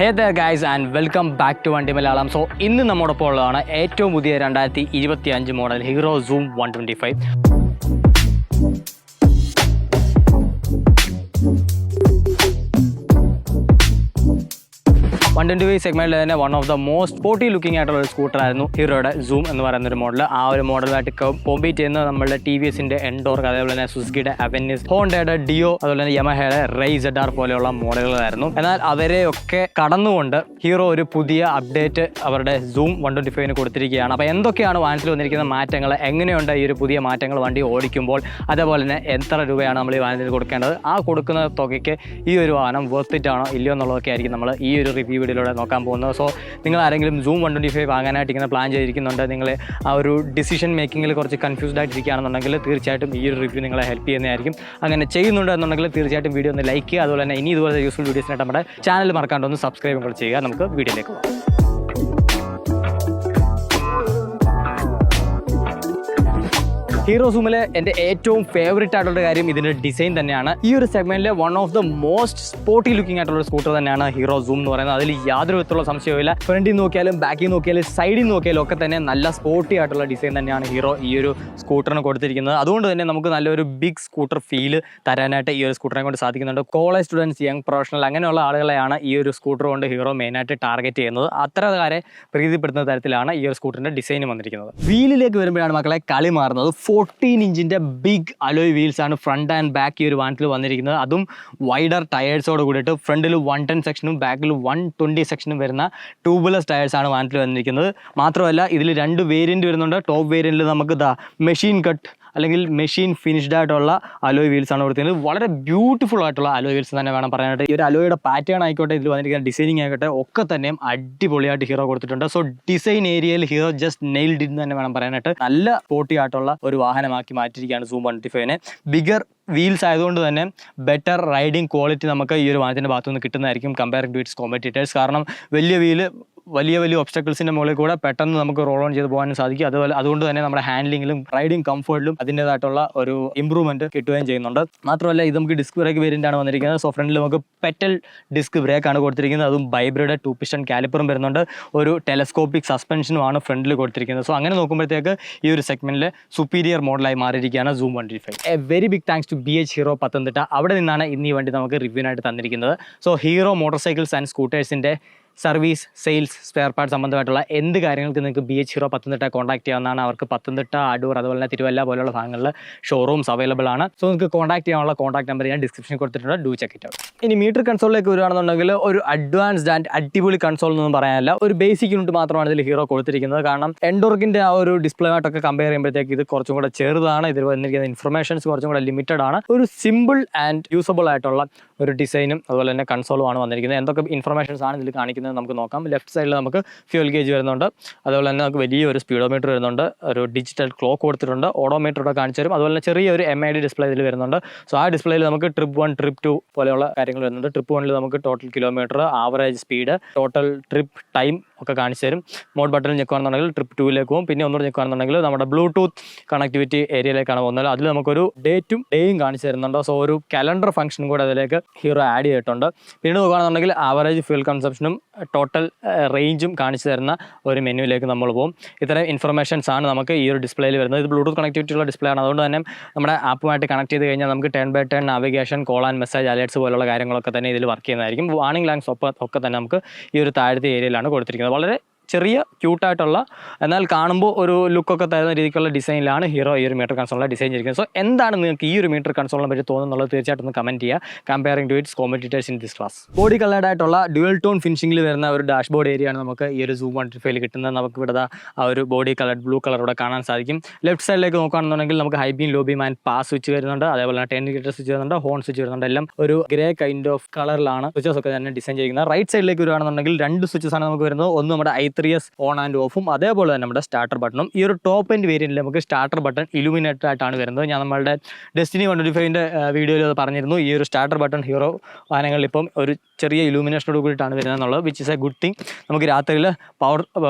Hey there guys and welcome back to വണ്ടി Malayalam. So ഇന്ന് നമ്മോടൊപ്പം ഉള്ളതാണ് ഏറ്റവും പുതിയ 2025 മോഡൽ ഹീറോ സൂം 125. 125 സെഗ്മെന്റിൽ തന്നെ one of the most sporty looking ആയിട്ടുള്ള ഒരു സ്കൂട്ടറായിരുന്നു ഹീറോയുടെ സൂം എന്ന് പറയുന്ന ഒരു മോഡൽ. ആ ഒരു മോഡലായിട്ട് കോമ്പീറ്റ് ചെയ്യുന്ന നമ്മളുടെ ടി വി എസിന്റെ എൻഡോർക്ക്, അതേപോലെ തന്നെ സുസുക്കിയുടെ അവെന്യൂസ്, ഹോണ്ടയുടെ ഡിയോ, അതുപോലെ തന്നെ യമഹയുടെ റൈസ് ZR പോലെയുള്ള മോഡലുകളായിരുന്നു. എന്നാൽ അവരെയൊക്കെ കടന്നുകൊണ്ട് ഹീറോ ഒരു പുതിയ അപ്ഡേറ്റ് അവരുടെ സൂം 125 കൊടുത്തിരിക്കുകയാണ്. അപ്പോൾ എന്തൊക്കെയാണ് വാഹനത്തിൽ വന്നിരിക്കുന്ന മാറ്റങ്ങൾ, എങ്ങനെയുണ്ട് ഈ ഒരു പുതിയ മാറ്റങ്ങൾ വണ്ടി ഓടിക്കുമ്പോൾ, അതേപോലെ തന്നെ എത്ര രൂപയാണ് നമ്മൾ ഈ വാഹനത്തിൽ കൊടുക്കേണ്ടത്, ആ കൊടുക്കുന്ന തുകയ്ക്ക് ഈ ഒരു വാഹനം വർത്ത് ഇറ്റ് ആണോ ഇല്ലയോ എന്നുള്ളതൊക്കെ ആയിരിക്കും നമ്മൾ ഈ ഒരു റിവ്യൂ വീഡിയോയിലൂടെ നോക്കാൻ പോകുന്നത്. സോ നിങ്ങൾ ആരെങ്കിലും സൂം 125 വാങ്ങാനായിട്ട് ഇങ്ങനെ പ്ലാൻ ചെയ്തിരിക്കുന്നുണ്ട്, നിങ്ങൾ ആ ഒരു ഡിസിഷൻ മേക്കിങ്ങിൽ കുറച്ച് കൺഫ്യൂസ്ഡ് ആയിട്ടിരിക്കുകയാണെന്നുണ്ടെങ്കിൽ തീർച്ചയായിട്ടും ഈ ഒരു റിവ്യൂ നിങ്ങളെ ഹെൽപ്പ് ചെയ്യുന്നതായിരിക്കും. അങ്ങനെ ചെയ്യുന്നുണ്ട് എന്നുണ്ടെങ്കിൽ തീർച്ചയായിട്ടും വീഡിയോ ഒന്ന് ലൈക്ക് ചെയ്യുക. അതുപോലെ തന്നെ ഇനി ഇതുപോലെ യൂസ്ഫുൾ വീഡിയോസിനായിട്ട് നമ്മുടെ ചാനൽ മറക്കാണ്ട് ഒന്ന് സബ്സ്ക്രൈബ് കൂടെ ചെയ്യുക. നമുക്ക് വീഡിയോയിലേക്ക് പോകാം. ഹീറോ സൂമിലെ എൻ്റെ ഏറ്റവും ഫേവറേറ്റ് ആയിട്ടുള്ള കാര്യം ഇതിൻ്റെ ഡിസൈൻ തന്നെയാണ്. ഈ ഒരു സെഗ്മെന്റിലെ one of the most sporty looking ആയിട്ടുള്ള സ്കൂട്ടർ തന്നെയാണ് ഹീറോ സൂം എന്ന് പറയുന്നത്. അതിൽ യാതൊരു വിധത്തിലുള്ള സംശയമില്ല. ഫ്രണ്ടിൽ നോക്കിയാലും ബാക്കിൽ നോക്കിയാലും സൈഡിൽ നോക്കിയാലും ഒക്കെ തന്നെ നല്ല സ്പോർട്ടി ആയിട്ടുള്ള ഡിസൈൻ തന്നെയാണ് ഹീറോ ഈ ഒരു സ്കൂട്ടറിന് കൊടുത്തിരിക്കുന്നത്. അതുകൊണ്ട് തന്നെ നമുക്ക് നല്ലൊരു ബിഗ് സ്കൂട്ടർ ഫീൽ തരാനായിട്ട് ഈ ഒരു സ്കൂട്ടറിനെ കൊണ്ട് സാധിക്കുന്നുണ്ട്. കോളേജ് സ്റ്റുഡൻസ്, യങ് പ്രൊഫഷണൽ അങ്ങനെയുള്ള ആളുകളെയാണ് ഈ ഒരു സ്കൂട്ടർ കൊണ്ട് ഹീറോ മെയിനായിട്ട് ടാർഗറ്റ് ചെയ്യുന്നത്. അത്തരക്കാരെ പ്രീതിപ്പെടുത്തുന്ന തരത്തിലാണ് ഈ ഒരു സ്കൂട്ടറിൻ്റെ ഡിസൈൻ വന്നിരിക്കുന്നത്. വീലിലേക്ക് വരുമ്പോഴാണ് മക്കളെ കളി മാറുന്നത്. 14 ഇഞ്ചിൻ്റെ ബിഗ് അലോയ് വീൽസ് ആണ് ഫ്രണ്ട് ആൻഡ് ബാക്ക് ഈ ഒരു വാഹനത്തിൽ വന്നിരിക്കുന്നത്. അതും വൈഡർ ടയേഴ്സോട് കൂടിയിട്ട് ഫ്രണ്ടിൽ 110 സെക്ഷനും ബാക്കിൽ 120 സെക്ഷനും വരുന്ന ട്യൂബ്ലെസ് ടയേഴ്സ് ആണ് വാഹനത്തിൽ വന്നിരിക്കുന്നത്. മാത്രമല്ല ഇതിൽ 2 വേരിയൻറ്റ് വരുന്നുണ്ട്. ടോപ്പ് വേരിയൻറ്റിൽ നമുക്ക് മെഷീൻ കട്ട് അല്ലെങ്കിൽ മെഷീൻ ഫിനിഷ്ഡ് ആയിട്ടുള്ള അലോയ് വീൽസ് ആണ് കൊടുത്തിരിക്കുന്നത്. വളരെ ബ്യൂട്ടിഫുൾ ആയിട്ടുള്ള അലോയ് വീൽസ് തന്നെ വേണം പറയാനായിട്ട്. ഈ ഒരു അലോയുടെ പാറ്റേൺ ആയിക്കോട്ടെ, ഇതിൽ വന്നിരിക്കുന്ന ഡിസൈനിങ് ആയിക്കോട്ടെ, ഒക്കെ തന്നെയും അടിപൊളിയായിട്ട് ഹീറോ കൊടുത്തിട്ടുണ്ട്. സോ ഡിസൈൻ ഏരിയയിൽ ഹീറോ ജസ്റ്റ് നെയിൽഡ് ഇൻ തന്നെ വേണം പറയാനായിട്ട്. നല്ല സ്പോർട്ടി ആയിട്ടുള്ള ഒരു വാഹനമാക്കി മാറ്റിയിരിക്കുകയാണ് സൂം 125നെ. ബിഗർ വീൽസ് ആയതുകൊണ്ട് തന്നെ ബെറ്റർ റൈഡിങ് ക്വാളിറ്റി നമുക്ക് ഈ ഒരു വാഹനത്തിൻ്റെ ഭാഗത്തുനിന്ന് കിട്ടുന്നതായിരിക്കും കമ്പയറിംഗ് ടു ഇറ്റ്സ് കോമ്പറ്റീറ്റേഴ്സ്. കാരണം വലിയ വീല് വലിയ ഒബ്സ്റ്റക്കിൾസിൻ്റെ മുകളിൽ കൂടെ പെട്ടെന്ന് നമുക്ക് റോൾ ഓൺ ചെയ്ത് പോകാനും സാധിക്കും. അതുകൊണ്ട് തന്നെ നമ്മുടെ ഹാൻഡ്ലിങ്ങിലും റൈഡിങ് കംഫർട്ടിലും അതിൻ്റേതായിട്ടുള്ള ഒരു ഇമ്പ്രൂവ്മെൻറ്റ് കിട്ടുകയും ചെയ്യുന്നുണ്ട്. മാത്രമല്ല ഇത് നമുക്ക് ഡിസ്ക് ബ്രേക്ക് വേരിയൻ്റ് ആണ് വന്നിരിക്കുന്നത്. സോ ഫ്രണ്ടിൽ നമുക്ക് പെറ്റൽ ഡിസ്ക് ബ്രേക്ക് ആണ് കൊടുത്തിരിക്കുന്നത്. അതും ബൈബ്രയുടെ 2 പിസ്റ്റൺ കാലിപ്പറും വരുന്നുണ്ട്. ഒരു ടെലസ്കോപ്പിക് സസ്പെൻഷനുമാണ് ഫ്രണ്ടിൽ കൊടുത്തിരിക്കുന്നത്. സോ അങ്ങനെ നോക്കുമ്പോഴത്തേക്ക് ഈ ഒരു സെഗ്മെൻറ്റിൽ സുപ്പീരിയർ മോഡലായി മാറിയിരിക്കുകയാണ് Zoom 125. A very big thanks to BH Hero Pathanamthitta. അവിടെ നിന്നാണ് ഇന്ന് ഈ വണ്ടി നമുക്ക് റിവ്യൂനായിട്ട് തന്നിരിക്കുന്നത്. So Hero motorcycles and സ്കൂട്ടേഴ്സിൻ്റെ സർവീസ്, സെയിൽസ്, സ്പെയർ പാർട്ട് സംബന്ധമായിട്ടുള്ള എന്ത് കാര്യങ്ങൾക്ക് നിങ്ങൾക്ക് BH ഹീറോ പത്തനംതിട്ട കോൺടാക്ട് ചെയ്യാവുന്നതാണ്. അവർക്ക് പത്തനംതിട്ട, അടൂർ, അതുപോലെ തന്നെ തിരുവല്ല പോലുള്ള ഭാഗങ്ങളിൽ ഷോറൂംസ് അവൈലബിൾ ആണ്. സോ നിങ്ങൾക്ക് കോൺടാക്ട് ചെയ്യാനുള്ള കോൺടാക്ട് നമ്പർ ഞാൻ ഡിസ്ക്രിപ്ഷനിൽ കൊടുത്തിട്ടുണ്ട്. Do check it out. ഇനി മീറ്റർ കൺസോളിലേക്ക് വരികയാണെന്നുണ്ടെങ്കിൽ ഒരു അഡ്വാൻസ്ഡ് ആൻഡ് അടിപൊളി കൺസോൾ എന്നൊന്നും പറയാനല്ല, ഒരു ബേസിക് യൂണിറ്റ് മാത്രമാണ് ഇതിൽ ഹീറോ കൊടുത്തിരിക്കുന്നത്. കാരണം എൻഡോർക്കിൻ്റെ ആ ഒരു ഡിസ്പ്ലേ ആയിട്ടൊക്കെ കമ്പയർ ചെയ്യുമ്പോഴത്തേക്ക് ഇത് കുറച്ചും കൂടെ ചെറുതാണ്. ഇതിൽ വന്നിരിക്കുന്ന ഇൻഫർമേഷൻസ് കുറച്ചും കൂടെ ലിമിറ്റഡ് ആണ്. ഒരു സിമ്പിൾ ആൻഡ് യൂസബിൾ ആയിട്ടുള്ള ഒരു ഡിസൈനും അതുപോലെ തന്നെ കൺസോളും ആണ് വന്നിരിക്കുന്നത്. എന്തൊക്കെ ഇൻഫർമേഷൻസ് ആണ് ഇതിൽ കാണിക്കുന്നത് നമുക്ക് നോക്കാം. ലെഫ്റ്റ് സൈഡിൽ നമുക്ക് ഫ്യൂൽ ഗേജ് വരുന്നുണ്ട്. അതുപോലെ തന്നെ നമുക്ക് വലിയൊരു സ്പീഡോമീറ്റർ വരുന്നുണ്ട്. ഒരു ഡിജിറ്റൽ ക്ലോക്ക് കൊടുത്തിട്ടുണ്ട്. ഓഡോമീറ്റർ കാണിച്ചു തരും. അതുപോലെ തന്നെ ചെറിയൊരു MID ഡിസ്പ്ലേ ഇതിൽ വരുന്നുണ്ട്. സോ ആ ഡിസ്പ്ലേയിൽ നമുക്ക് ട്രിപ്പ് 1, ട്രിപ്പ് 2 പോലെയുള്ള കാര്യങ്ങൾ വരുന്നുണ്ട്. ട്രിപ്പ് 1 നമുക്ക് total kilometre, average speed, total trip time ഒക്കെ കാണിച്ചു തരും. മോഡ് ബട്ടൺ ഞെക്കുകയാണെന്നുണ്ടെങ്കിൽ ട്രിപ്പ് 2ലേക്ക് പോകും. പിന്നെ ഒന്നുകൂടെ ഞെക്കുകയാണെന്നുണ്ടെങ്കിൽ നമ്മുടെ ബ്ലൂടൂത്ത് കണക്ടിവിറ്റി ഏരിയയിലേക്കാണ് പോകുന്നത്. അതിൽ നമുക്കൊരു ഡേയും കാണിച്ചു തരുന്നുണ്ട്. സോ ഒരു കലണ്ടർ ഫംഗ്ഷൻ കൂടെ അതിലേക്ക് ഹീറോ ആഡ് ചെയ്തിട്ടുണ്ട്. പിന്നെ നോക്കുകയാണെന്നുണ്ടെങ്കിൽ ആവറേജ് ഫ്യൂൽ കൺസംഷനും ടോട്ടൽ റേഞ്ചും കാണിച്ചു തരുന്ന ഒരു മെനുവിലേക്ക് നമ്മൾ പോകും. ഇത്തരം ഇൻഫർമേഷൻസ് ആണ് നമുക്ക് ഈ ഒരു ഡിസ്പ്ലേയിൽ വരുന്നത്. ഇത് ബ്ലൂടൂത്ത് കണക്ടിവിറ്റി ഉള്ള ഡിസ്പ്ലേ ആണ്. അതുകൊണ്ട് തന്നെ നമ്മുടെ ആപ്പുമായിട്ട് കണക്ട് ചെയ്ത് കഴിഞ്ഞാൽ നമുക്ക് 10x10 navigation, call and message alerts പോലുള്ള കാര്യങ്ങളൊക്കെ തന്നെ ഇതിൽ വർക്ക് ചെയ്യുന്നതായിരിക്കും. വാർണിംഗ് ലാംഗ്സ് ഒക്കെ തന്നെ നമുക്ക് ഈ ഒരു താഴത്തെ ഏരിയയിലാണ് കൊടുത്തിരിക്കുന്നത്. വളരെ ചെറിയ ക്യൂട്ടായിട്ടുള്ള എന്നാൽ കാണുമ്പോൾ ഒരു ലുക്കൊക്കെ തരുന്ന രീതിക്കുള്ള ഡിസൈനിലാണ് ഹീറോ ഈ ഒരു മീറ്റർ കൺസോളിനെ ഡിസൈൻ ചെയ്തിരിക്കുന്നത്. സോ എന്താണ് നിങ്ങൾക്ക് ഈ ഒരു മീറ്റർ കൺസോളിനെ പറ്റി തോന്നുന്നുള്ളത് തീർച്ചയായിട്ടും ഒന്ന് കമൻറ്റ് ചെയ്യുക. Comparing to its competitors in this class. Body coloured ആയിട്ടുള്ള ഡ്യുവൽ ടോൺ ഫിനിഷിംഗിൽ വരുന്ന ഒരു ഡാഷ്ബോർഡ് ഏരിയയാണ് നമുക്ക് ഈ ഒരു സൂം 125 കിട്ടുന്നത്. നമുക്ക് ഇവിടെ ആ ഒരു ബോഡി കളർഡ് ബ്ലൂ കളറോടെ കാണാൻ സാധിക്കും. ലെഫ്റ്റ് സൈഡിലേക്ക് നോക്കുകയാണെന്നുണ്ടെങ്കിൽ നമുക്ക് high beam, low beam and pass switch വരുന്നുണ്ട്. അതേപോലെ തന്നെ 10 ഇൻഡിക്കേറ്റർ സ്വിച്ച് വരുന്നുണ്ട്, ഹോൺ സ്വിച്ച് വരുന്നുണ്ട്. എല്ലാം ഒരു ഗ്രേ കൈൻഡ് ഓഫ് കളറിലാണ് സ്വിച്ചസ് ഒക്കെ തന്നെ ഡിസൈൻ ചെയ്യുന്നത്. റൈറ്റ് സൈഡിലേക്ക് വരുവാണെന്നുണ്ടെങ്കിൽ 2 സ്വിച്ചസ് ആണ് നമുക്ക് വരുന്നത്. ഒന്ന് നമ്മുടെ i3 3S ഓൺ ആൻഡ് ഓഫും അതേപോലെ തന്നെ നമ്മുടെ സ്റ്റാർട്ടർ ബട്ടണും. ഈ ഒരു ടോപ്പ് എൻഡ് വേരിയന്റിൽ നമുക്ക് സ്റ്റാർട്ടർ ബട്ടൺ ഇലുമിനേറ്റഡ് ആയിട്ടാണ് വരുന്നത്. ഞാൻ നമ്മളുടെ ഡെസ്റ്റിനി 125ന്റെ വീഡിയോയിൽ അത് പറഞ്ഞിരുന്നു. ഈ ഒരു സ്റ്റാർട്ടർ ബട്ടൺ ഹീറോ വാഹനങ്ങളിൽ ഇപ്പം ഒരു ചെറിയ ഇലുമിനേഷനോട് കൂടിയിട്ടാണ് വരുന്നത് എന്നുള്ളത്, which is A good thing. നമുക്ക് രാത്രിയിൽ പവർ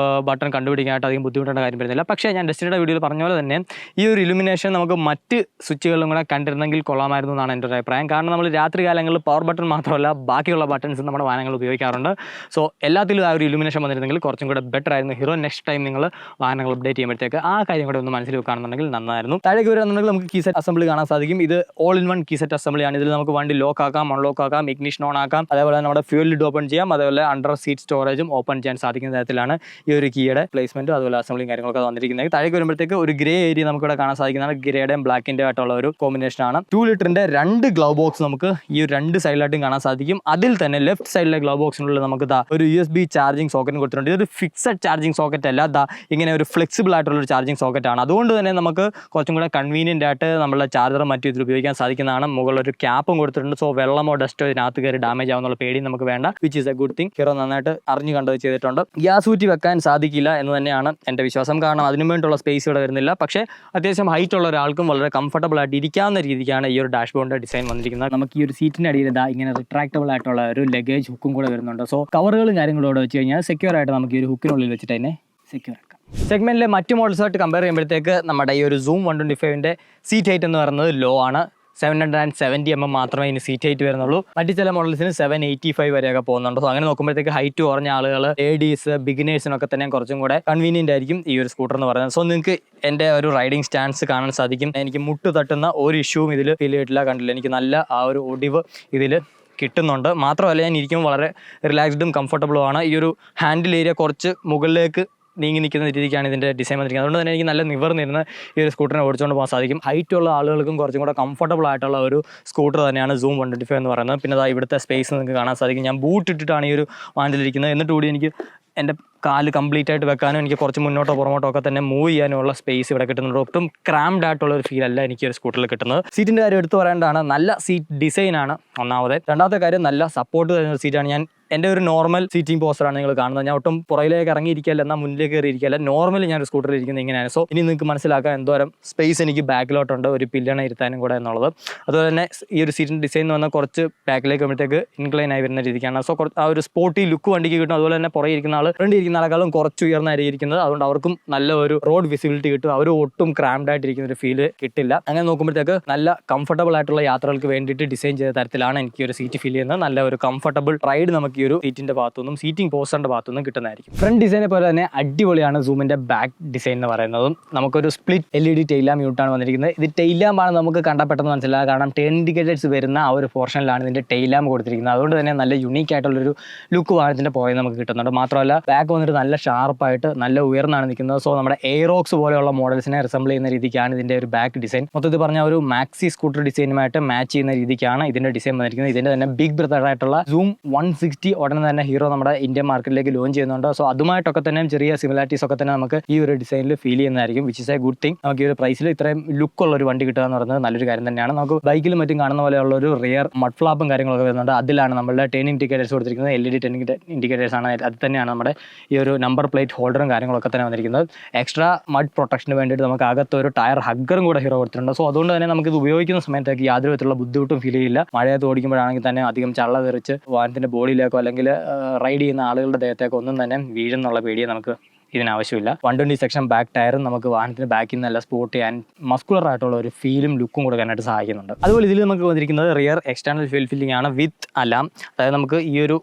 ബട്ടൺ കണ്ടുപിടിക്കാനായിട്ട് അധികം ബുദ്ധിമുട്ടേണ്ട കാര്യം വരുന്നില്ല. പക്ഷേ ഞാൻ ഡെസ്റ്റിനിയുടെ വീഡിയോയിൽ പറഞ്ഞ പോലെ തന്നെ ഈ ഒരു ഇലുമിനേഷൻ നമുക്ക് മറ്റ് സ്വിച്ചുകളിലും കൂടെ കണ്ടിരുന്നെങ്കിൽ കൊള്ളാമായിരുന്നു എന്നാണ് എൻ്റെ ഒരു അഭിപ്രായം. കാരണം നമ്മൾ രാത്രി കാലങ്ങളിൽ പവർ ബട്ടൺ മാത്രമല്ല ബാക്കിയുള്ള ബട്ടൺസ് നമ്മുടെ വാഹനങ്ങൾ ഉപയോഗിക്കാറുണ്ട്. സോ എല്ലാത്തിലും ആ ഒരു ഇലുമിനേഷൻ വന്നിരുന്നെങ്കിൽ കുറച്ചും കൂടെ ബെറ്റർ ആയിരുന്നു. ഹീറോ നെക്സ്റ്റ് ടൈം നിങ്ങൾ വാഹനങ്ങൾ അപ്ഡേറ്റ് ചെയ്യുമ്പോഴത്തേക്ക് ആ കാര്യം കൂടെ ഒന്ന് മനസ്സിൽ വെക്കുകയാണെന്നുണ്ടെങ്കിൽ നന്നായിരുന്നു. താഴേക്ക് വരികയാണെന്നുണ്ടെങ്കിൽ നമുക്ക് കീസെറ്റ് അസംബ്ലി കാണാൻ സാധിക്കും. ഇത് ഓൾ ഇൻ വൺ കീസെറ്റ് അസംബ്ലിയാണ്. ഇതിൽ നമുക്ക് വണ്ടി ലോക്ക് ആക്കാം, അൺലോക്ക് ആക്കാം, ഇഗ്നിഷൻ ഓൺ ആക്കാം, അതേപോലെ നമ്മുടെ ഫ്യൂൽ ലിഡ് ഓപ്പൺ ചെയ്യാം, അതേപോലെ അണ്ടർ സീറ്റ് സ്റ്റോറേജും ഓപ്പൺ ചെയ്യാൻ സാധിക്കുന്ന തരത്തിലാണ് ഈ ഒരു കീയുടെ പ്ലേസ്മെന്റും അതുപോലെ അസംബ്ലിയും കാര്യങ്ങളൊക്കെ വന്നിരിക്കുന്നത്. താഴേക്ക് വരുമ്പോഴത്തേക്ക് ഒരു ഗ്രേ ഏരിയ നമുക്കിവിടെ കാണാൻ സാധിക്കുന്നതാണ്. ഗ്രേയുടെയും ബ്ലാക്കിൻ്റെ ആയിട്ടുള്ള ഒരു കോമ്പിനേഷനാണ്. 2 ലിറ്ററിന്റെ 2 ഗ്ലൗ ബോക്സ് നമുക്ക് ഈ ഒരു 2 സൈഡിലായിട്ടും കാണാൻ സാധിക്കും. അതിൽ തന്നെ ലെഫ്റ്റ് സൈഡിലെ ഗ്ലൗ ബോക്സിനുള്ളിൽ നമുക്ക് ഒരു USB ചാർജിങ് സോക്കറ്റ് കൊടുത്തിട്ടുണ്ട്. ഇതൊരു ഫിക്സഡ് ചാർജിങ് സോക്കറ്റ് അല്ല, ഇങ്ങനെ ഒരു ഫ്ലെക്സിബിൾ ആയിട്ടുള്ള ഒരു ചാർജിങ് സോക്കറ്റ് ആണ്. അതുകൊണ്ട് തന്നെ നമുക്ക് കുറച്ചും കൂടെ കൺവീനിയൻ്റ് ആയിട്ട് നമ്മളുടെ ചാർജറും മറ്റും ഇതിൽ ഉപയോഗിക്കാൻ സാധിക്കുന്നതാണ്. മുകളിലൊരു ക്യാപ്പും കൊടുത്തിട്ടുണ്ട്. സോ വെള്ളമോ ഡസ്റ്റോ ഇതിനകത്ത് കയറി ഡാമേജ് ആവുന്നുള്ള പേടി നമുക്ക് വേണ്ട, which is A good thing. Hero നന്നായിട്ട് അറിഞ്ഞു കണ്ടത് ചെയ്തിട്ടുണ്ട്. ഗ്യാസ് ഊറ്റി വെക്കാൻ സാധിക്കില്ല എന്ന് തന്നെയാണ് എൻ്റെ വിശ്വാസം. കാരണം അതിനു വേണ്ടിയുള്ള സ്പേസ് ഇവിടെ വരുന്നില്ല. പക്ഷേ അത്യാവശ്യം ഹൈറ്റ് ഉള്ള ഒരാൾക്കും വളരെ കംഫർട്ടബിൾ ആയിട്ട് ഇരിക്കാവുന്ന രീതിക്കാണ് ഈ ഒരു ഡാഷ്ബോർഡിൻ്റെ ഡിസൈൻ വന്നിരിക്കുന്നത്. നമുക്ക് ഈ ഒരു സീറ്റിൻ്റെ അടിയിൽ ഇങ്ങനെ റിട്രാക്റ്റബിൾ ആയിട്ടുള്ള ഒരു ലഗേജ് ഹുക്കും കൂടെ വരുന്നുണ്ട്. സോ കവറുകളും കാര്യങ്ങളോട് വെച്ച് കഴിഞ്ഞാൽ സെക്യൂർ ആയിട്ട് നമുക്ക് ഈ ഒരു ഹുക്കിനുള്ളിൽ വെച്ചിട്ട് തന്നെ സെക്യൂർ ആക്കാം. സെഗ്മെന്റിലെ മറ്റു മോഡൽസായിട്ട് കമ്പയർ ചെയ്യുമ്പോഴത്തേക്ക് നമ്മുടെ ഈ ഒരു സൂം 125ന്റെ സീറ്റ് ഹൈറ്റ് എന്ന് പറയുന്നത് ലോ ആണ്. 770mm മാത്രമേ ഇനി സീറ്റ് ഹൈറ്റ് വരുന്നുള്ളൂ. മറ്റു ചില മോഡൽസിന് 785 വരെയൊക്കെ പോകുന്നുണ്ട്. സോ അങ്ങനെ നോക്കുമ്പോഴത്തേക്ക് ഹൈറ്റ് കുറഞ്ഞ ആളുകൾ, ലേഡീസ്, ബിഗിനേഴ്സിനൊക്കെ തന്നെ കുറച്ചും കൂടെ കൺവീനിയൻ്റ് ആയിരിക്കും ഈ ഒരു സ്കൂട്ടർ എന്ന് പറയുന്നത്. സോ നിങ്ങൾക്ക് എൻ്റെ ഒരു റൈഡിങ് സ്റ്റാൻസ് കാണാൻ സാധിക്കും. എനിക്ക് മുട്ട് തട്ടുന്ന ഒരു ഇഷ്യൂവും ഇതിൽ ഫീൽ ചെയ്തിട്ടില്ല, കണ്ടില്ല. എനിക്ക് നല്ല ആ ഒരു ഒടിവ് ഇതിൽ കിട്ടുന്നുണ്ട്. മാത്രമല്ല ഞാൻ ഇരിക്കുമ്പോൾ വളരെ റിലാക്സ്ഡും കംഫർട്ടബിളും ആണ്. ഈ ഒരു ഹാൻഡിൽ ഏരിയ കുറച്ച് മുകളിലേക്ക് നീങ്ങി നിൽക്കുന്ന രീതിക്കാണ് ഇതിൻ്റെ ഡിസൈൻ വന്നിരിക്കുന്നത്. അതുകൊണ്ട് തന്നെ എനിക്ക് നല്ല നിവർന്നിരുന്ന് ഈ ഒരു സ്കൂട്ടറിനെ ഓടിച്ചുകൊണ്ട് പോകാൻ സാധിക്കും. ഹൈറ്റ് ഉള്ള ആളുകൾക്കും കുറച്ചും കൂടെ കംഫർട്ടബിൾ ആയിട്ടുള്ള ഒരു സ്കൂട്ടർ തന്നെയാണ് സൂം 125 എന്ന് പറയുന്നത്. പിന്നെ അതാ ഇവിടുത്തെ സ്പേസ് നിങ്ങൾക്ക് കാണാൻ സാധിക്കും. ഞാൻ ബൂട്ട് ഇട്ടിട്ടാണ് ഈ ഒരു വാഹനത്തിലിരിക്കുന്നത്. എന്നിട്ട് കൂടി എനിക്ക് എൻ്റെ കാല് കംപ്ലീറ്റ് ആയിട്ട് വെക്കാനും എനിക്ക് കുറച്ച് മുന്നോട്ടോ പുറമോട്ടോ ഒക്കെ തന്നെ മൂവ് ചെയ്യാനുള്ള സ്പേസ് ഇവിടെ കിട്ടുന്നുണ്ട്. ഒട്ടും ക്രാംഡ് ആയിട്ടുള്ള ഒരു ഫീൽ അല്ല എനിക്ക് ഒരു സ്കൂട്ടറിൽ കിട്ടുന്നത്. സീറ്റിൻ്റെ കാര്യം എടുത്തു പറയേണ്ടതാണ്. നല്ല സീറ്റ് ഡിസൈനാണ് ഒന്നാമത്. രണ്ടാമത്തെ കാര്യം നല്ല സപ്പോർട്ട് തരുന്ന സീറ്റാണ്. ഞാൻ എൻ്റെ ഒരു നോർമൽ സീറ്റിംഗ് പോസ്റ്ററാണ് നിങ്ങൾ കാണുന്നത്. ഞാൻ ഒട്ടും പുറയിലേക്ക് ഇറങ്ങിയിരിക്കുകയല്ല, എന്നാൽ മുന്നിലേക്ക് കയറി ഇരിക്കുകയല്ല. നോർമലി ഞാൻ ഒരു സ്കൂട്ടറിൽ ഇരിക്കുന്നത് ഇങ്ങനെയാണ്. സോ ഇനി നിങ്ങൾക്ക് മനസ്സിലാക്കാം എന്തോരം സ്പേസ് എനിക്ക് ബാക്കിലോട്ടുണ്ട് ഒരു പില്ലണ ഇരുത്താനും കൂടെ എന്നുള്ളത്. അതുപോലെ തന്നെ ഈ ഒരു സീറ്റിൻ്റെ ഡിസൈൻ എന്ന് പറഞ്ഞാൽ കുറച്ച് ബാക്കിലേക്ക് വരുമ്പോഴത്തേക്ക് ഇൻക്ലൈൻ ആയി വരുന്ന രീതിക്കാണ്. സോ ആ ഒരു സ്പോർട്ടി ലുക്ക് വണ്ടിക്ക് കിട്ടും. അതുപോലെ തന്നെ പുറകെ ഇരിക്കുന്ന ആൾ ഫ്രണ്ട് ഇരിക്കുന്ന ആളെക്കാളും കുറച്ച് ഉയർന്നായിരിക്കുന്നത്. അതുകൊണ്ട് അവർക്കും നല്ല ഒരു റോഡ് വിസിബിലിറ്റി കിട്ടും. അവർ ഒട്ടും ക്രാംഡ് ആയിട്ടിരിക്കുന്ന ഒരു ഫീല് കിട്ടില്ല. അങ്ങനെ നോക്കുമ്പോഴത്തേക്ക് നല്ല കംഫർട്ടബിൾ ആയിട്ടുള്ള യാത്രകൾക്ക് വേണ്ടിയിട്ട് ഡിസൈൻ ചെയ്ത തരത്തിലാണ് എനിക്ക് ഒരു സീറ്റ് ഫീൽ ചെയ്യുന്നത്. നല്ല ഒരു കംഫർട്ടബിൾ റൈഡ് നമുക്ക് ഈ ഒരു സീറ്റിൻ്റെ ഭാഗത്തുനിന്നും സീറ്റിംഗ് പോസ്റ്ററിൻ്റെ ഭാഗത്തുനിന്നും കിട്ടുന്നതായിരിക്കും. ഫ്രണ്ട് ഡിസൈനെ പോലെ തന്നെ അടിപൊളിയാണ് സൂമിൻ്റെ ബാക്ക് ഡിസൈൻ എന്ന് പറയുന്നതും. നമുക്കൊരു സ്പ്ലിറ്റ് LED ടെയിൽ ലാമ്പ് യൂണിറ്റാണ് വന്നിരിക്കുന്നത്. ഇത് ടെയിൽ ലാമ്പാണ് നമുക്ക് കണ്ടാൽ പെട്ടെന്ന് മനസ്സിലാക്കുക. കാരണം ടേൺ ഇൻഡിക്കേറ്റേഴ്സ് വരുന്ന ആ ഒരു പോർഷനിലാണ് ഇതിൻ്റെ ടെയിൽ ലാമ്പ് കൊടുത്തിരിക്കുന്നത്. അതുകൊണ്ട് തന്നെ നല്ല യുണീക്ക് ആയിട്ടുള്ളൊരു ലുക്ക് വാഹനത്തിൻ്റെ പുറകെ നമുക്ക് കിട്ടുന്നുണ്ട്. മാത്രമല്ല ബാക്ക് വന്നിട്ട് നല്ല ഷാർപ്പായിട്ട് നല്ല ഉയർന്നാണ് നിൽക്കുന്നത്. സോ നമ്മുടെ എയറോക്സ് പോലെയുള്ള മോഡൽസിനെ റിസംബിൾ ചെയ്യുന്ന രീതിക്കാണ് ഇതിൻ്റെ ഒരു ബാക്ക് ഡിസൈൻ. മൊത്തത്തിൽ പറഞ്ഞാൽ ഒരു മാക്സി സ്കൂട്ടർ ഡിസൈനുമായിട്ട് മാച്ച് ചെയ്യുന്ന രീതിക്കാണ് ഇതിൻ്റെ ഡിസൈൻ വന്നിരിക്കുന്നത്. ഇതിൻ്റെ തന്നെ ബിഗ് ബ്രദർ ആയിട്ടുള്ള സൂം 160 ഉടനെ തന്നെ ഹീറോ നമ്മുടെ ഇന്ത്യൻ മാർക്കറ്റിലേക്ക് ലോഞ്ച് ചെയ്യുന്നുണ്ട്. സോ അതുമായിട്ടൊക്കെ തന്നെ ചെറിയ സിമിലാരിറ്റീസ് ഒക്കെ തന്നെ നമുക്ക് ഈ ഒരു ഡിസൈനിൽ ഫീൽ ചെയ്യുന്നതായിരിക്കും, which is A good thing. നമുക്ക് ഈ ഒരു പ്രൈസിൽ ഇത്രയും ലുക്കുള്ള ഒരു വണ്ടി കിട്ടുക എന്ന് പറയുന്നത് നല്ലൊരു കാര്യം തന്നെയാണ്. നമുക്ക് ബൈക്കിലും മറ്റും കാണുന്ന പോലെയുള്ള ഒരു റിയർ മഡ് ഫ്ലാപ്പും കാര്യങ്ങളൊക്കെ വരുന്നുണ്ട്. അതിലാണ് നമ്മുടെ ടേൺ ഇൻഡിക്കേറ്റേഴ്സ് കൊടുത്തിരിക്കുന്നത്. LED ടേൺ ഇൻഡിക്കേറ്റേഴ്സ് ആണ്. അത് തന്നെയാണ് നമ്മുടെ ഈ ഒരു നമ്പർ പ്ലേറ്റ് ഹോൾഡറും കാര്യങ്ങളൊക്കെ തന്നെ വന്നിരിക്കുന്നത്. എക്സ്ട്രാ മഡ് പ്രൊട്ടക്ഷന് വേണ്ടിയിട്ട് നമുക്ക് അകത്ത് ഒരു ടയർ ഹഗ്ഗറും കൂടെ ഹീറോ കൊടുത്തിട്ടുണ്ട്. സോ അതുകൊണ്ട് തന്നെ നമുക്ക് ഇത് ഉപയോഗിക്കുന്ന സമയത്തേക്ക് യാതൊരു വിധത്തിലുള്ള ബുദ്ധിമുട്ടും ഫീൽ ചെയ്യില്ല. മഴയത്ത് ഓടിക്കുമ്പോഴാണെങ്കിൽ തന്നെ അധികം ചള്ള തെറിച്ച് വാഹനത്തിൻ്റെ ബോഡിയിലേക്കോ അല്ലെങ്കിൽ റൈഡ് ചെയ്യുന്ന ആളുകളുടെ ദേഹത്തേക്കോ ഒന്നും തന്നെ വീഴുന്നുള്ള പേടിയെ നമുക്ക് ഇതിനാവശ്യമില്ല. 120 സെക്ഷൻ ബാക്ക് ടയറും നമുക്ക് വാഹനത്തിന് ബാക്കിൽ നിന്ന് നല്ല സ്പോർട്ടി ആൻഡ് മസ്കുലർ ആയിട്ടുള്ള ഒരു ഫീലും ലുക്കും കൊടുക്കാനായിട്ട് സഹായിക്കുന്നുണ്ട്. അതുപോലെ ഇതിൽ നമുക്ക് വന്നിരിക്കുന്നത് റിയർ എക്സ്റ്റേണൽ ഫ്യൂൽ ഫില്ലിംഗ് ആണ് വിത്ത് അലാം. അതായത് നമുക്ക് ഈ ഒരു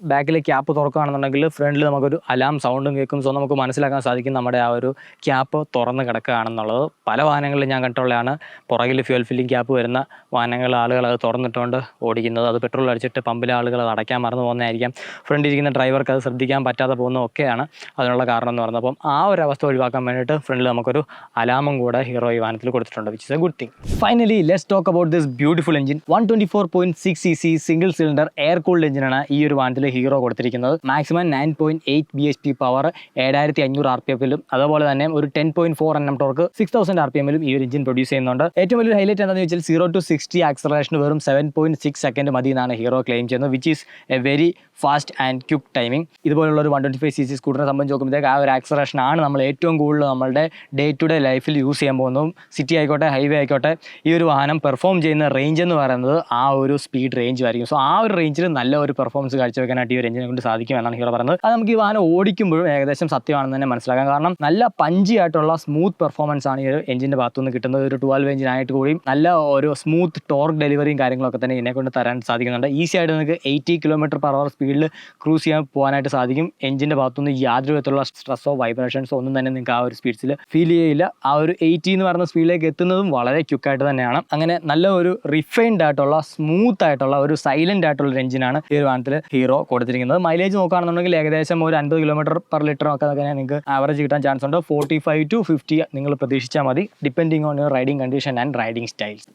ബാക്കിലെ ക്യാപ്പ് തുറക്കുകയാണെന്നുണ്ടെങ്കിൽ ഫ്രണ്ടിൽ നമുക്കൊരു അലാം സൗണ്ടും കേൾക്കും. സോ നമുക്ക് മനസ്സിലാക്കാൻ സാധിക്കും നമ്മുടെ ആ ഒരു ക്യാപ്പ് തുറന്ന് കിടക്കുകയാണെന്നുള്ളത്. പല വാഹനങ്ങളിലും ഞാൻ കണ്ടുള്ളതാണ്. പുറകിൽ ഫ്യൂൽ ഫില്ലിംഗ് ക്യാപ്പ് വരുന്ന വാഹനങ്ങൾ ആളുകൾ അത് തുറന്നിട്ടുകൊണ്ട് ഓടിക്കുന്നത്. അത് പെട്രോൾ അടിച്ചിട്ട് പമ്പിലെ ആളുകൾ അത് അടയ്ക്കാൻ മറന്നു പോകുന്നതായിരിക്കും. ഫ്രണ്ടിരിക്കുന്ന ഡ്രൈവർക്ക് അത് ശ്രദ്ധിക്കാൻ പറ്റാതെ പോകുന്നതൊക്കെയാണ് അതിനുള്ള കാരണം എന്ന് പറയുന്നത്. അപ്പം ആ ഒരു അവസ്ഥ ഒഴിവാക്കാൻ വേണ്ടിയിട്ട് ഫ്രണ്ടിൽ നമുക്കൊരു അലാമും കൂടെ ഹീറോ ഈ വാഹനത്തിൽ കൊടുത്തിട്ടുണ്ട്, which is A good thing. Finally let's talk about this beautiful engine. 124.6cc single cylinder air cooled എഞ്ചിനാണ് ഈ ഒരു വാഹനത്തിൽ ഹീറോ കൊടുത്തിരിക്കുന്നത്. മാക്സിമം 9.8 BHP പവർ 7500 RPFിലും അതുപോലെ തന്നെ ഒരു 10.4 Nm ടോർക്ക് 6000 RPMിലും ഈ ഒരു എഞ്ചിൻ പ്രൊഡ്യൂസ് ചെയ്യുന്നുണ്ട്. ഏറ്റവും വലിയൊരു ഹൈലൈറ്റ് എന്താണെന്ന് വെച്ചാൽ 0 to 60 ആക്സലറേഷൻ വെറും 7.6 സെക്കൻഡ് മതി എന്നാണ് ഹീറോ ക്ലെയിം ചെയ്യുന്നത്, which is A very fast and quick timing. ഇതുപോലുള്ള ഒരു 125cc സ്കൂട്ടറിനെ സംബന്ധിച്ച് നോക്കുമ്പോഴത്തേക്ക് ആ ഒരു ആക്സലറേഷൻ ആണ് നമ്മൾ ഏറ്റവും കൂടുതൽ നമ്മളുടെ ഡേ ടു ഡേ ലൈഫിൽ യൂസ് ചെയ്യാൻ പോകുന്നതും. സിറ്റി ആയിക്കോട്ടെ ഹൈവേ ആയിക്കോട്ടെ ഈ ഒരു വാഹനം പെർഫോം ചെയ്യുന്ന റേഞ്ച് എന്ന് പറയുന്നത് ആ ഒരു സ്പീഡ് റേഞ്ച് ആയിരിക്കും. സോ ആ ഒരു റേഞ്ചിൽ നല്ല ഒരു പെർഫോമൻസ് കാഴ്ചവെക്കാനായിട്ട് ഈ ഒരു എഞ്ചിനെ കൊണ്ട് സാധിക്കും എന്നാണ് ഹീറോ പറയുന്നത്. അത് നമുക്ക് ഈ വാഹനം ഓടിക്കുമ്പോഴും ഏകദേശം സത്യമാണെന്ന് തന്നെ മനസ്സിലാക്കാം. കാരണം നല്ല പഞ്ചി ആയിട്ടുള്ള സ്മൂത്ത് പെർഫോമൻസ് ആണ് ഈ ഒരു എഞ്ചിൻ്റെ ഭാഗത്തുനിന്ന് കിട്ടുന്നത്. ഒരു 12 എഞ്ചിനായിട്ട് കൂടിയും നല്ല ഒരു സ്മൂത്ത് ടോർക്ക് ഡെലിവറിയും കാര്യങ്ങളൊക്കെ തന്നെ ഇതിനെ കൊണ്ട് തരാൻ സാധിക്കുന്നുണ്ട്. ഈസി ആയിട്ട് നിങ്ങൾക്ക് 80 km/h സ്പീഡിൽ ക്രൂസ് ചെയ്യാൻ പോകാനായിട്ട് സാധിക്കും. എഞ്ചിൻ്റെ ഭാഗത്തുനിന്ന് യാതൊരു വിധത്തിലുള്ള സ്ട്രെസ്സോ വൈബ്രേഷൻസോ ഒന്നും തന്നെ നിങ്ങൾക്ക് ആ ഒരു സ്പീഡ്സിൽ ഫീൽ ചെയ്യില്ല. ആ ഒരു 80 എന്ന് പറയുന്ന സ്പീഡിലേക്ക് എത്തുന്നതും വളരെ ക്വിക്കായിട്ട് തന്നെയാണ്. അങ്ങനെ നല്ല ഒരു റിഫൈൻഡ് ആയിട്ടുള്ള സ്മൂത്ത് ആയിട്ടുള്ള ഒരു സൈലന്റ് ആയിട്ടുള്ള ഒരു എഞ്ചിനാണ് ഈ ഒരു വാഹനത്തിൽ ഹീറോ കൊടുത്തിരിക്കുന്നത്. മൈലേജ് നോക്കുകയാണെന്നുണ്ടെങ്കിൽ ഏകദേശം ഒരു 50 km/l ഒക്കെ നിങ്ങൾക്ക് ആവറേജ് കിട്ടാൻ ചാൻസ് ഉണ്ട്. 45 to 50 നിങ്ങൾ പ്രതീക്ഷിച്ചാൽ മതി, depending on your riding condition and riding styles.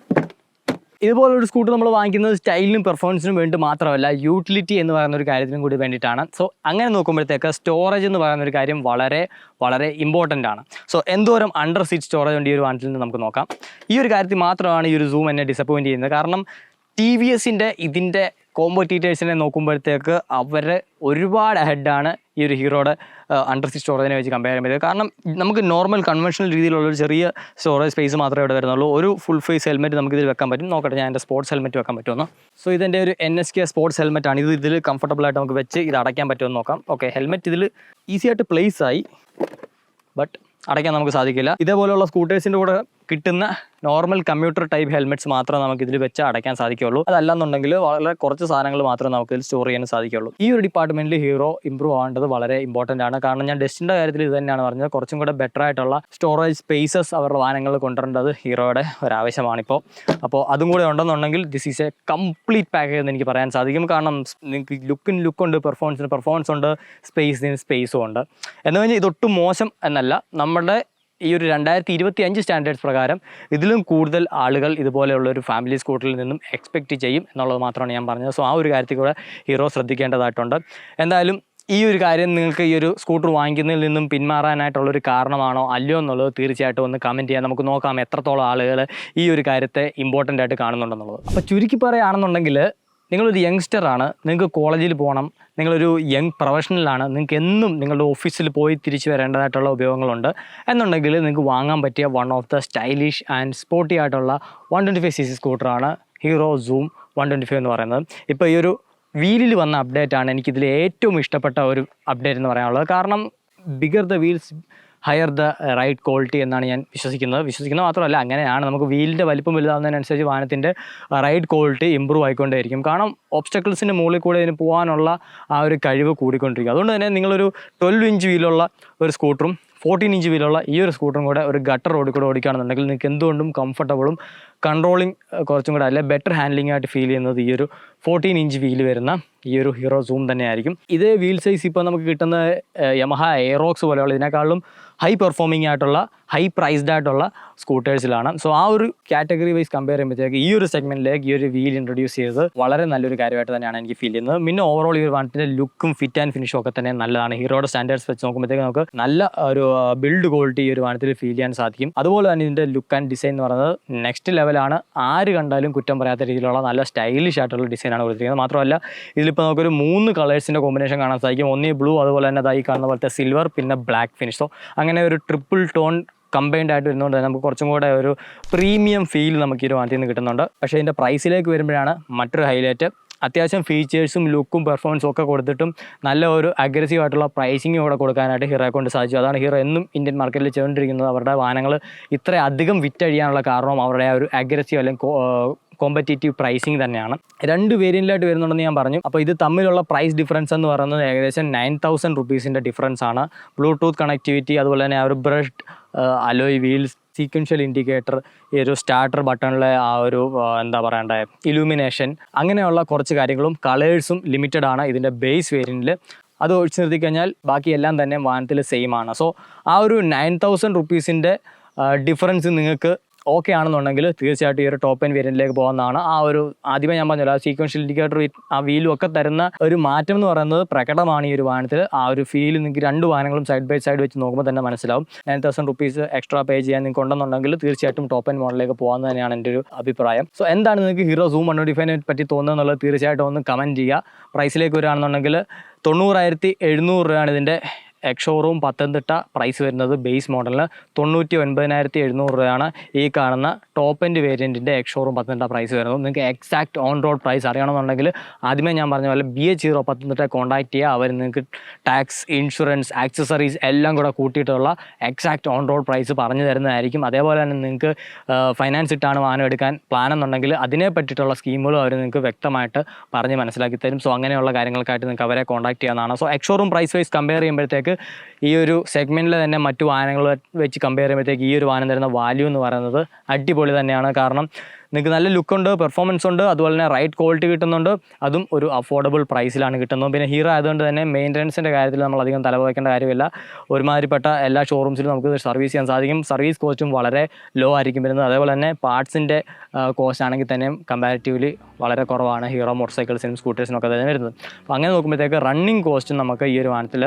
ഇതുപോലൊരു സ്കൂട്ടർ നമ്മൾ വാങ്ങിക്കുന്നത് സ്റ്റൈലിനും പെർഫോമൻസിനും വേണ്ടി മാത്രമല്ല, യൂട്ടിലിറ്റി എന്ന് പറയുന്ന ഒരു കാര്യത്തിനും കൂടി വേണ്ടിയിട്ടാണ്. സോ അങ്ങനെ നോക്കുമ്പോഴത്തേക്ക് സ്റ്റോറേജ് എന്ന് പറയുന്ന ഒരു കാര്യം വളരെ വളരെ ഇമ്പോർട്ടൻ്റ് ആണ്. സോ എന്തോരം അണ്ടർ സീറ്റ് സ്റ്റോറേജ് ഉണ്ട് ഈ ഒരു വാഹനത്തിൽ നിന്ന് നമുക്ക് നോക്കാം. ഈ ഒരു കാര്യത്തിൽ മാത്രമാണ് ഈ ഒരു സൂം എന്നെ ഡിസപ്പോയിൻറ്റ് ചെയ്യുന്നത്. കാരണം TVSൻ്റെ ഇതിൻ്റെ കോമ്പറ്റീറ്റേഴ്സിനെ നോക്കുമ്പോഴത്തേക്ക് അവർ ഒരുപാട് അഹെഡാണ് ഈ ഒരു ഹീറോയുടെ അണ്ടർ സീറ്റ് സ്റ്റോറേജിനെ വെച്ച് കമ്പയർ ചെയ്യുമ്പോൾ. കാരണം നമുക്ക് നോർമൽ കൺവെൻഷണൽ രീതിയിലുള്ളൊരു ചെറിയ സ്റ്റോറേജ് സ്പേസ് മാത്രമേ ഇവിടെ വരുന്നുള്ളൂ. ഒരു ഫുൾ ഫേസ് ഹെൽമെറ്റ് നമുക്കിതിൽ വെക്കാൻ പറ്റും. നോക്കട്ടെ ഞാൻ എൻ്റെ സ്പോർട്സ് ഹെൽമെറ്റ് വെക്കാൻ പറ്റുമെന്ന്. സോ ഇതെൻ്റെ ഒരു NSK സ്പോർട്സ് ഹെൽമെറ്റാണ്. ഇതിൽ കംഫർട്ടബിളായിട്ട് നമുക്ക് വെച്ച് ഇത് അടയ്ക്കാൻ പറ്റുമെന്ന് നോക്കാം. ഓക്കെ, ഹെൽമെറ്റ് ഇതിൽ ഈസി ആയിട്ട് പ്ലേസ് ആയി, ബട്ട് അടയ്ക്കാൻ നമുക്ക് സാധിക്കില്ല. ഇതേപോലെയുള്ള സ്കൂട്ടേഴ്സിൻ്റെ കൂടെ കിട്ടുന്ന നോർമൽ കമ്പ്യൂട്ടർ ടൈപ്പ് ഹെൽമെറ്റ്സ് മാത്രമേ നമുക്ക് ഇതിൽ വെച്ച് അടയ്ക്കാൻ സാധിക്കുകയുള്ളൂ. അതല്ലെന്നുണ്ടെങ്കിൽ വളരെ കുറച്ച് സാധനങ്ങൾ മാത്രമേ നമുക്ക് ഇതിൽ സ്റ്റോർ ചെയ്യാൻ സാധിക്കുകയുള്ളൂ. ഈ ഒരു ഡിപ്പാർട്ട്മെൻറ്റിൽ ഹീറോ ഇമ്പ്രൂവ് ആവേണ്ടത് വളരെ ഇമ്പോർട്ടൻ്റ് ആണ്. കാരണം ഞാൻ ഡസ്റ്റിൻ്റെ കാര്യത്തിൽ ഇത് തന്നെയാണ് പറഞ്ഞത്, കുറച്ചും കൂടെ ബെറ്റർ ആയിട്ടുള്ള സ്റ്റോറേജ് സ്പേസസ് അവരുടെ വാഹനങ്ങളിൽ കൊണ്ടുവരേണ്ടത് ഹീറോയുടെ ഒരാവശ്യമാണിപ്പോൾ. അപ്പോൾ അതും കൂടെ ഉണ്ടെന്നുണ്ടെങ്കിൽ this is A complete package എന്ന് എനിക്ക് പറയാൻ സാധിക്കും. കാരണം നിങ്ങൾക്ക് ലുക്കുണ്ട്, പെർഫോമൻസ് ഉണ്ട്, സ്പേസും ഉണ്ട്. എന്ന് കഴിഞ്ഞാൽ ഇതൊട്ടും മോശം എന്നല്ല. നമ്മുടെ ഈ ഒരു 2025 സ്റ്റാൻഡേർഡ്സ് പ്രകാരം ഇതിലും കൂടുതൽ ആളുകൾ ഇതുപോലെയുള്ള ഒരു ഫാമിലി സ്കൂട്ടറിൽ നിന്നും എക്സ്പെക്റ്റ് ചെയ്യും എന്നുള്ളത് മാത്രമാണ് ഞാൻ പറഞ്ഞത്. സോ ആ ഒരു കാര്യത്തിൽ കൂടെ ഹീറോ ശ്രദ്ധിക്കേണ്ടതായിട്ടുണ്ട്. എന്തായാലും ഈ ഒരു കാര്യം നിങ്ങൾക്ക് ഈ ഒരു സ്കൂട്ടർ വാങ്ങിക്കുന്നതിൽ നിന്നും പിന്മാറാനായിട്ടുള്ളൊരു കാരണമാണോ അല്ലയോ എന്നുള്ളത് തീർച്ചയായിട്ടും ഒന്ന് കമൻറ്റ് ചെയ്യാൻ. നമുക്ക് നോക്കാം എത്രത്തോളം ആളുകൾ ഈ ഒരു കാര്യത്തെ ഇമ്പോർട്ടൻ്റ് ആയിട്ട് കാണുന്നുണ്ടെന്നുള്ളത്. അപ്പോൾ ചുരുക്കി പറയുകയാണെന്നുണ്ടെങ്കിൽ നിങ്ങളൊരു യങ്സ്റ്ററാണ്, നിങ്ങൾക്ക് കോളേജിൽ പോകണം, നിങ്ങളൊരു യങ് പ്രൊഫഷണലാണ്, നിങ്ങൾക്ക് എന്നും നിങ്ങളുടെ ഓഫീസിൽ പോയി തിരിച്ചു വരേണ്ടതായിട്ടുള്ള ഉപയോഗങ്ങളുണ്ട് എന്നുണ്ടെങ്കിൽ നിങ്ങൾക്ക് വാങ്ങാൻ പറ്റിയ one of the stylish and sporty ആയിട്ടുള്ള 125cc സ്കൂട്ടറാണ് ഹീറോ സൂം 125 എന്ന് പറയുന്നത്. ഇപ്പോൾ ഈ ഒരു വീലിൽ വന്ന അപ്ഡേറ്റാണ് എനിക്കിതിൽ ഏറ്റവും ഇഷ്ടപ്പെട്ട ഒരു അപ്ഡേറ്റ് എന്ന് പറയാനുള്ളത്. കാരണം bigger the wheels higher the ride quality എന്നാണ് ഞാൻ വിശ്വസിക്കുന്നത് മാത്രമല്ല അങ്ങനെയാണ്. നമുക്ക് വീലിൻ്റെ വലിപ്പം വലുതാവുന്നതിനനുസരിച്ച് വാഹനത്തിൻ്റെ റൈഡ് ക്വാളിറ്റി ഇമ്പ്രൂവ് ആയിക്കൊണ്ടേയിരിക്കും. കാരണം ഒബ്സ്റ്റക്കിൾസിൻ്റെ മുകളിൽ കൂടെ ഇതിന് പോകാനുള്ള ആ ഒരു കഴിവ് കൂടിക്കൊണ്ടിരിക്കും. അതുകൊണ്ട് തന്നെ നിങ്ങളൊരു 12 ഇഞ്ച് വീലുള്ള ഒരു സ്കൂട്ടറും 14 ഇഞ്ച് വീലുള്ള ഈ ഒരു സ്കൂട്ടറും കൂടെ ഒരു ഗട്ടർ റോഡിൽ കൂടെ ഓടിക്കുകയാണെന്നുണ്ടെങ്കിൽ നിങ്ങൾക്ക് എന്തുകൊണ്ടും കംഫർട്ടബിളും കൺട്രോളിങ് കുറച്ചും കൂടെ അല്ലെ ബെറ്റർ ഹാൻഡ്ലിംഗ് ആയിട്ട് ഫീൽ ചെയ്യുന്നത് ഈ ഒരു 14 ഇഞ്ച് വീല് വരുന്ന ഈ ഒരു ഹീറോ സൂം തന്നെയായിരിക്കും. ഇതേ വീൽ സൈസ് ഇപ്പോൾ നമുക്ക് കിട്ടുന്ന യമഹ എയറോക്സ് പോലെയുള്ള ഇതിനേക്കാളും ഹൈ പെർഫോമിംഗ് ആയിട്ടുള്ള ഹൈ പ്രൈസ്ഡ് ആയിട്ടുള്ള സ്കൂട്ടേഴ്സിലാണ്. സോ ആ ഒരു കാറ്റഗറി വൈസ് കമ്പയർ ചെയ്യുമ്പോഴത്തേക്ക് ഈ ഒരു സെഗ്മെൻറ്റിലേക്ക് ഈ ഒരു വീൽ ഇൻട്രൊഡ്യൂസ് ചെയ്തത് വളരെ നല്ലൊരു കാര്യമായിട്ട് തന്നെയാണ് എനിക്ക് ഫീൽ ചെയ്യുന്നത്. പിന്നെ ഓവറോൾ ഈ ഒരു വാഹനത്തിൻ്റെ ലുക്കും ഫിറ്റ് ആൻഡ് ഫിനിഷും ഒക്കെ തന്നെ നല്ലതാണ്. ഹീറോയുടെ സ്റ്റാൻഡേർഡ്സ് വെച്ച് നോക്കുമ്പോഴത്തേക്ക് നമുക്ക് നല്ല ഒരു ബിൽഡ് ക്വാളിറ്റി ഈ ഒരു വാഹനത്തിൽ ഫീൽ ചെയ്യാൻ സാധിക്കും. അതുപോലെ തന്നെ ഇതിൻ്റെ ലുക്ക് ആൻഡ് ഡിസൈൻ എന്ന് പറയുന്നത് നെക്സ്റ്റ് ലെവലാണ്. ആര് കണ്ടാലും കുറ്റം പറയാത്ത രീതിയിലുള്ള നല്ല സ്റ്റൈലിഷ് ആയിട്ടുള്ള ഡിസൈനാണ് കൊടുത്തിരിക്കുന്നത്. മാത്രമല്ല ഇതിലിപ്പോൾ നമുക്കൊരു 3 കളേഴ്സിൻ്റെ കോമ്പിനേഷൻ കാണാൻ സാധിക്കും. ഒന്ന് ബ്ലൂ, അതുപോലെ തന്നെ അതായി കാണുന്ന പോലത്തെ സിൽവർ, പിന്നെ ബ്ലാക്ക് ഫിനിഷ്. സോ അങ്ങനെ ഒരു ട്രിപ്പിൾ ടോൺ കമ്പൈൻഡ് ആയിട്ട് വരുന്നതുകൊണ്ട് തന്നെ നമുക്ക് കുറച്ചും കൂടെ ഒരു പ്രീമിയം ഫീൽ നമുക്ക് ഈ ഒരു വാഹനത്തിൽ നിന്ന് കിട്ടുന്നുണ്ട്. പക്ഷേ ഇതിൻ്റെ പ്രൈസിലേക്ക് വരുമ്പോഴാണ് മറ്റൊരു ഹൈലൈറ്റ്. അത്യാവശ്യം ഫീച്ചേഴ്സും ലുക്കും പെർഫോമൻസും ഒക്കെ കൊടുത്തിട്ടും നല്ല ഒരു അഗ്രസീവ് ആയിട്ടുള്ള പ്രൈസിങ് കൂടെ കൊടുക്കാനായിട്ട് ഹീറോയെ കൊണ്ട് സാധിച്ചു. അതാണ് ഹീറോ എന്നും ഇന്ത്യൻ മാർക്കറ്റിൽ ചെയ്തുകൊണ്ടിരിക്കുന്നത്. അവരുടെ വാഹനങ്ങൾ ഇത്രയധികം വിറ്റഴിയാനുള്ള കാരണവും അവരുടെ ആ ഒരു അഗ്രസീവ് അല്ലെങ്കിൽ കോമ്പറ്റേറ്റീവ് പ്രൈസിങ് തന്നെയാണ്. 2 വേരിയൻ്റിലായിട്ട് വരുന്നുണ്ടെന്ന് ഞാൻ പറഞ്ഞു. അപ്പോൾ ഇത് തമ്മിലുള്ള പ്രൈസ് ഡിഫറൻസ് എന്ന് പറയുന്നത് ഏകദേശം 9000 റുപ്പീസിൻ്റെ ഡിഫറൻസ് ആണ്. ബ്ലൂടൂത്ത് കണക്ടിവിറ്റി, അതുപോലെ തന്നെ ആ ഒരു brushed alloy wheels, sequential indicator, ഈ ഒരു സ്റ്റാർട്ടർ ബട്ടണിലെ ആ ഒരു എന്താ പറയണ്ടേ ഇലൂമിനേഷൻ, അങ്ങനെയുള്ള കുറച്ച് കാര്യങ്ങളും കളേഴ്സും ലിമിറ്റഡ് ആണ് ഇതിൻ്റെ ബേസ് വേരിയൻറ്റിൽ. അത് ഒഴിച്ച് നിർത്തിക്കഴിഞ്ഞാൽ ബാക്കിയെല്ലാം തന്നെ വാഹനത്തിൽ സെയിം ആണ്. സോ ആ ഒരു 9000 റുപ്പീസിൻ്റെ ഡിഫറൻസ് നിങ്ങൾക്ക് ഓക്കെ ആണെന്നുണ്ടെങ്കിൽ തീർച്ചയായിട്ടും ഈ ഒരു ടോപ്പ് എൻഡ് വേരിയൻറ്റിലേക്ക് പോകുന്നതാണ്. ആ ഒരു ആദ്യമേ ഞാൻ പറഞ്ഞല്ലോ, ആ സീക്വൻഷ്യൽ ഇൻഡിക്കേറ്റർ ആ വീലും ഒക്കെ തരുന്ന ഒരു മാറ്റം എന്ന് പറയുന്നത് പ്രകടമാണ് ഈ ഒരു വാഹനത്തിൽ. ആ ഒരു ഫീൽ നിങ്ങൾക്ക് രണ്ട് വാഹനങ്ങളും സൈഡ് ബൈ സൈഡ് വെച്ച് നോക്കുമ്പോൾ തന്നെ മനസ്സിലാവും. 9,000 റുപ്പീസ് എക്സ്ട്രാ പേ ചെയ്യാൻ നിങ്ങൾക്ക് ഉണ്ടെന്നുണ്ടെങ്കിൽ തീർച്ചയായിട്ടും ടോപ്പ് എൻഡ് മോഡലിലേക്ക് പോകാമെന്ന് തന്നെയാണ് എൻ്റെ ഒരു അഭിപ്രായം. സോ എന്താണ് നിങ്ങൾക്ക് ഹീറോ സൂം 125നെ പറ്റി തോന്നുന്നത് എന്നുള്ളത് തീർച്ചയായിട്ടും ഒന്ന് കമൻറ്റ് ചെയ്യുക. പ്രൈസിലേക്ക് വരികയാണെന്നുണ്ടെങ്കിൽ 90,700 രൂപയാണ് ഇതിൻ്റെ എക്സ്ഷോറൂം പത്തനംതിട്ട പ്രൈസ് വരുന്നത്. ബേസ് മോഡലിന് 99,700 രൂപയാണ് ഈ കാണുന്ന ടോപ്പ് എൻഡ് വേരിയൻറ്റിൻ്റെ എക്സ്ഷോറൂം പത്തനംതിട്ട പ്രൈസ് വരുന്നത്. നിങ്ങൾക്ക് എക്സാക്ട് ഓൺ റോഡ് പ്രൈസ് അറിയണമെന്നുണ്ടെങ്കിൽ ആദ്യമേ ഞാൻ പറഞ്ഞ പോലെ BH0 പത്തനംതിട്ട കോൺടാക്ട് ചെയ്യുക. അവർ നിങ്ങൾക്ക് ടാക്സ്, ഇൻഷുറൻസ്, ആക്സസറീസ് എല്ലാം കൂടെ കൂട്ടിയിട്ടുള്ള എക്സാക്ട് ഓൺ റോഡ് പ്രൈസ് പറഞ്ഞു തരുന്നതായിരിക്കും. അതേപോലെ തന്നെ നിങ്ങൾക്ക് ഫൈനാൻസ് ഇട്ടാണ് വാഹനം എടുക്കാൻ പ്ലാൻ എന്നുണ്ടെങ്കിൽ അതിനെ പറ്റിയിട്ടുള്ള സ്കീമുകളും അവർ നിങ്ങൾക്ക് വ്യക്തമായിട്ട് പറഞ്ഞ് മനസ്സിലാക്കി തരും. സോ അങ്ങനെയുള്ള കാര്യങ്ങൾക്കായിട്ട് നിങ്ങൾക്ക് അവരെ കോൺടാക്ട് ചെയ്യാവുന്നതാണ്. So ex showroom price wise compare ചെയ്യുമ്പോഴത്തേക്ക് ഈ ഒരു സെഗ്മെൻറ്റിൽ തന്നെ മറ്റു വാഹനങ്ങൾ വെച്ച് കമ്പയർ ചെയ്യുമ്പോഴത്തേക്ക് ഈ ഒരു വാഹനം തരുന്ന വാല്യൂ എന്ന് പറയുന്നത് അടിപൊളി തന്നെയാണ്. കാരണം നിങ്ങൾക്ക് നല്ല ലുക്കുണ്ട്, പെർഫോമൻസ് ഉണ്ട്, അതുപോലെ തന്നെ റൈറ്റ് ക്വാളിറ്റി കിട്ടുന്നുണ്ട്, അതും ഒരു അഫോർഡബിൾ പ്രൈസിലാണ് കിട്ടുന്നത്. പിന്നെ ഹീറോ ആയതുകൊണ്ട് തന്നെ മെയിൻ്റനൻസിൻ്റെ കാര്യത്തിൽ നമ്മൾ അധികം തലവയ്ക്കേണ്ട കാര്യമില്ല. ഒരുമാതിരിപ്പെട്ട എല്ലാ ഷോറൂംസിലും നമുക്ക് സർവീസ് ചെയ്യാൻ സാധിക്കും. സർവീസ് കോസ്റ്റും വളരെ ലോ ആയിരിക്കും വരുന്നത്. അതേപോലെ തന്നെ പാർട്സിൻ്റെ കോസ്റ്റ് ആണെങ്കിൽ തന്നെ കമ്പാരിറ്റീവ്ലി വളരെ കുറവാണ് ഹീറോ മോട്ടോർ സൈക്കിൾസിനും സ്കൂട്ടേഴ്സിനും ഒക്കെ തന്നെ വരുന്നത്. അപ്പോൾ അങ്ങനെ നോക്കുമ്പോഴത്തേക്ക് റണ്ണിങ് കോസ്റ്റും നമുക്ക് ഈ ഒരു വാഹനത്തിൽ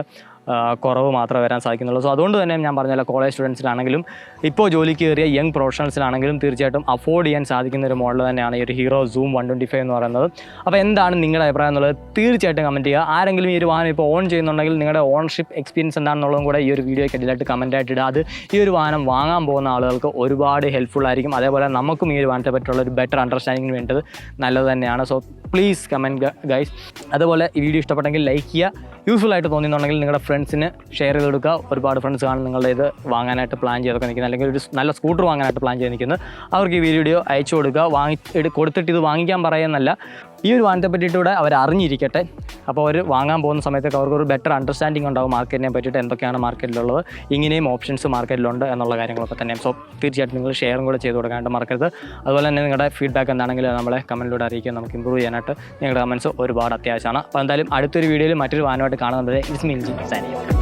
കുറവ് മാത്രമേ വരാൻ സാധിക്കുന്നുള്ളൂ. സോ അതുകൊണ്ട് തന്നെ ഞാൻ പറഞ്ഞല്ലോ, കോളേജ് സ്റ്റുഡൻസിലാണെങ്കിലും ഇപ്പോൾ ജോലിക്ക് കയറിയ യങ് പ്രൊഫഷണൽസിലാണെങ്കിലും തീർച്ചയായിട്ടും അഫോർഡ് ചെയ്യാൻ സാധിക്കുന്ന ഒരു മോഡൽ തന്നെയാണ് ഈ ഒരു ഹീറോ സൂം 125 എന്ന് പറയുന്നത്. അപ്പോൾ എന്താണ് നിങ്ങളുടെ അഭിപ്രായം എന്നുള്ളത് തീർച്ചയായിട്ടും കമൻറ്റ് ചെയ്യുക. ആരെങ്കിലും ഈ ഒരു വാഹനം ഇപ്പോൾ ഓൺ ചെയ്യുന്നുണ്ടെങ്കിൽ നിങ്ങളുടെ ഓൺഷിപ്പ് എക്സ്പീരിയൻസ് എന്താണെന്നുള്ളതും കൂടെ ഈ ഒരു വീഡിയോയ്ക്ക് അടിയിലായിട്ട് കമൻറ്റായിട്ട് ഇടുക. അത് ഈ ഒരു വാഹനം വാങ്ങാൻ പോകുന്ന ആളുകൾക്ക് ഒരുപാട് ഹെൽപ്ഫുൾ ആയിരിക്കും. അതേപോലെ നമുക്കും ഈ ഒരു വാഹനത്തെ പറ്റിയുള്ള ഒരു ബെറ്റർ അണ്ടർസ്റ്റാൻഡിങ്ങിന് വേണ്ടത് നല്ലത് തന്നെയാണ്. So please comment guys. അതുപോലെ ഈ വീഡിയോ ഇഷ്ടപ്പെട്ടെങ്കിൽ ലൈക്ക് ചെയ്യുക. യൂസ്ഫുൾ ആയിട്ട് തോന്നിയിട്ടുണ്ടെങ്കിൽ നിങ്ങളുടെ ഫ്രണ്ട്സിന് ഷെയർ ചെയ്ത് കൊടുക്കുക. ഒരുപാട് ഫ്രണ്ട്സ് കാണും നിങ്ങളുടെ ഇത് വാങ്ങാനായിട്ട് പ്ലാൻ ചെയ്തൊക്കെ നിൽക്കുന്നത്, അല്ലെങ്കിൽ ഒരു നല്ല സ്കൂട്ടർ വാങ്ങാനായിട്ട് പ്ലാൻ ചെയ്ത് നിൽക്കുന്നത്. അവർക്ക് ഈ വീഡിയോ അയച്ചു കൊടുക്കുക. കൊടുത്തിട്ട് ഇത് വാങ്ങിക്കാൻ പറയുന്നല്ല, ഈ ഒരു വാഹനത്തെ പറ്റിയിട്ടൂടെ അവർ അറിഞ്ഞിരിക്കട്ടെ. അപ്പോൾ അവർ വാങ്ങാൻ പോകുന്ന സമയത്തൊക്കെ അവർക്കൊരു ബെറ്റർ അണ്ടർസ്റ്റാൻഡിങ് ഉണ്ടാവും മാർക്കറ്റിനെ പറ്റിയിട്ട്, എന്തൊക്കെയാണ് മാർക്കറ്റിലുള്ളത്, ഇങ്ങനെയും ഓപ്ഷൻസ് മാർക്കറ്റിലുണ്ട് എന്നുള്ള കാര്യങ്ങളൊക്കെ തന്നെ. സോ തീർച്ചയായിട്ടും നിങ്ങൾ ഷെയറും കൂടെ ചെയ്ത് കൊടുക്കാനായിട്ട് മറക്കരുത്. അതുപോലെ തന്നെ നിങ്ങളുടെ ഫീഡ്ബാക്ക് എന്താണെങ്കിലും നമ്മളെ കമൻറ്റിലൂടെ അറിയിക്കുക. നമുക്ക് ഇമ്പ്രൂവ് ചെയ്യാനായിട്ട് നിങ്ങളുടെ കമൻറ്റ്സ് ഒരുപാട് അത്യാവശ്യമാണ്. അപ്പോൾ എന്തായാലും അടുത്തൊരു വീഡിയോയിൽ മറ്റൊരു വാഹനമായിട്ട് കാണുന്നത് ഇറ്റ്സ് മീ സൈനിങ് ഓഫ്.